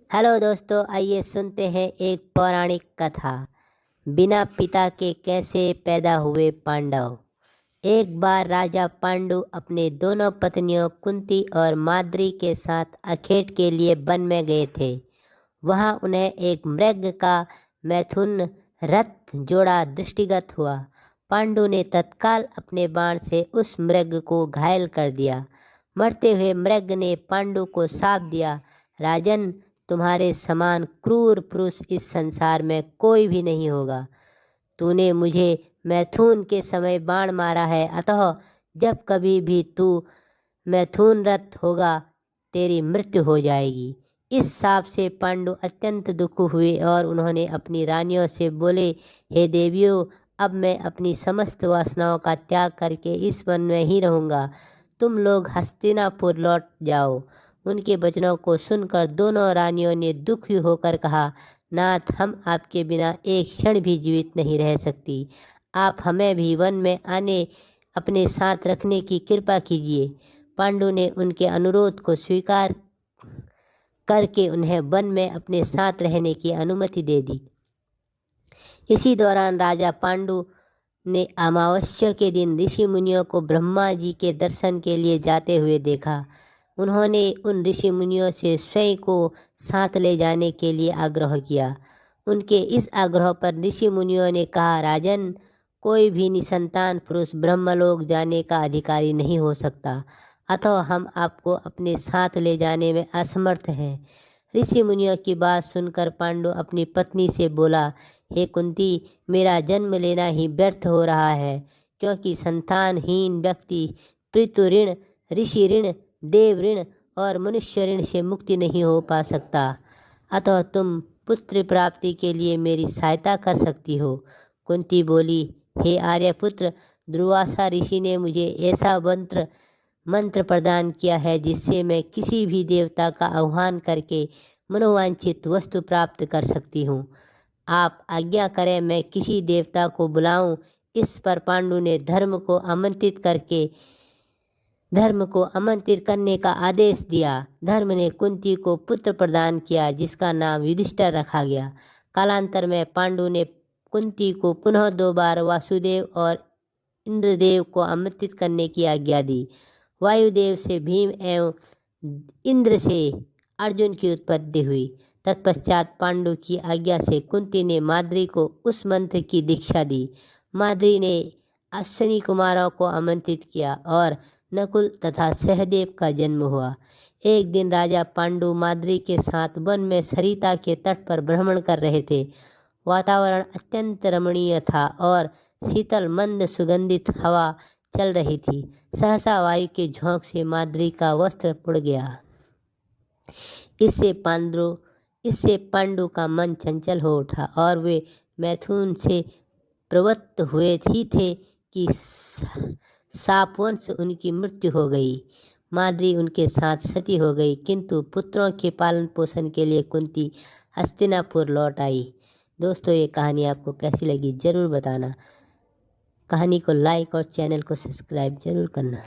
Hello दोस्तों, आइए सुनते हैं एक पौराणिक कथा। बिना पिता के कैसे पैदा हुए पांडव। एक बार राजा पांडु अपने दोनों पत्नियों कुंती और माद्री के साथ अखेट के लिए वन में गए थे। वहां उन्हें एक मृग का मैथुन रथ जोड़ा दृष्टिगत हुआ। पांडु ने तत्काल अपने बाण से उस मृग को घायल कर दिया। मरते हुए मृग ने पांडु को शाप दिया, राजन, तुम्हारे समान क्रूर पुरुष इस संसार में कोई भी नहीं होगा। तूने मुझे मैथुन के समय बाण मारा है, अतः जब कभी भी तू मैथुन रथ होगा तेरी मृत्यु हो जाएगी। इस शाप से पांडु अत्यंत दुख हुए और उन्होंने अपनी रानियों से बोले, हे देवियों, अब मैं अपनी समस्त वासनाओं का त्याग करके इस वन में ही रहूँगा। तुम लोग हस्तिनापुर लौट जाओ। उनके वचनों को सुनकर दोनों रानियों ने दुखी होकर कहा, नाथ, हम आपके बिना एक क्षण भी जीवित नहीं रह सकती। आप हमें भी वन में आने अपने साथ रखने की कृपा कीजिए। पांडु ने उनके अनुरोध को स्वीकार करके उन्हें वन में अपने साथ रहने की अनुमति दे दी। इसी दौरान राजा पांडु ने अमावस्या के दिन ऋषि मुनियों को ब्रह्मा जी के दर्शन के लिए जाते हुए देखा। उन्होंने उन ऋषि मुनियों से स्वयं को साथ ले जाने के लिए आग्रह किया। उनके इस आग्रह पर ऋषि मुनियों ने कहा, राजन, कोई भी निसंतान पुरुष ब्रह्मलोक जाने का अधिकारी नहीं हो सकता, अतः हम आपको अपने साथ ले जाने में असमर्थ हैं। ऋषि मुनियों की बात सुनकर पांडु अपनी पत्नी से बोला, हे कुंती, मेरा जन्म लेना ही व्यर्थ हो रहा है, क्योंकि संतानहीन व्यक्ति पितृ ऋण, ऋषि ऋण, देव ऋण और मनुष्य ऋण से मुक्ति नहीं हो पा सकता। अतः तुम पुत्र प्राप्ति के लिए मेरी सहायता कर सकती हो। कुंती बोली, हे आर्यपुत्र, दुर्वासा ऋषि ने मुझे ऐसा मंत्र प्रदान किया है जिससे मैं किसी भी देवता का आह्वान करके मनोवांछित वस्तु प्राप्त कर सकती हूँ। आप आज्ञा करें मैं किसी देवता को बुलाऊं। इस पर पांडु ने धर्म को आमंत्रित करने का आदेश दिया। धर्म ने कुंती को पुत्र प्रदान किया जिसका नाम युधिष्ठिर रखा गया। कालांतर में पांडु ने कुंती को पुनः 2 बार वासुदेव और इंद्रदेव को आमंत्रित करने की आज्ञा दी। वायुदेव से भीम एवं इंद्र से अर्जुन की उत्पत्ति हुई। तत्पश्चात पांडु की आज्ञा से कुंती ने माद्री को उस मंत्र की दीक्षा दी। माद्री ने अश्विनी कुमारों को आमंत्रित किया और नकुल तथा सहदेव का जन्म हुआ। एक दिन राजा पांडु माद्री के साथ वन में सरिता के तट पर भ्रमण कर रहे थे। वातावरण अत्यंत रमणीय था और शीतल मंद सुगंधित हवा चल रही थी। सहसा वायु के झोंक से माद्री का वस्त्र उड़ गया। इससे पांडु का मन चंचल हो उठा और वे मैथुन से प्रवृत्त हुए ही थे कि शापवश उनकी मृत्यु हो गई। माद्री उनके साथ सती हो गई, किंतु पुत्रों के पालन पोषण के लिए कुंती हस्तिनापुर लौट आई। दोस्तों, ये कहानी आपको कैसी लगी ज़रूर बताना। कहानी को लाइक और चैनल को सब्सक्राइब जरूर करना।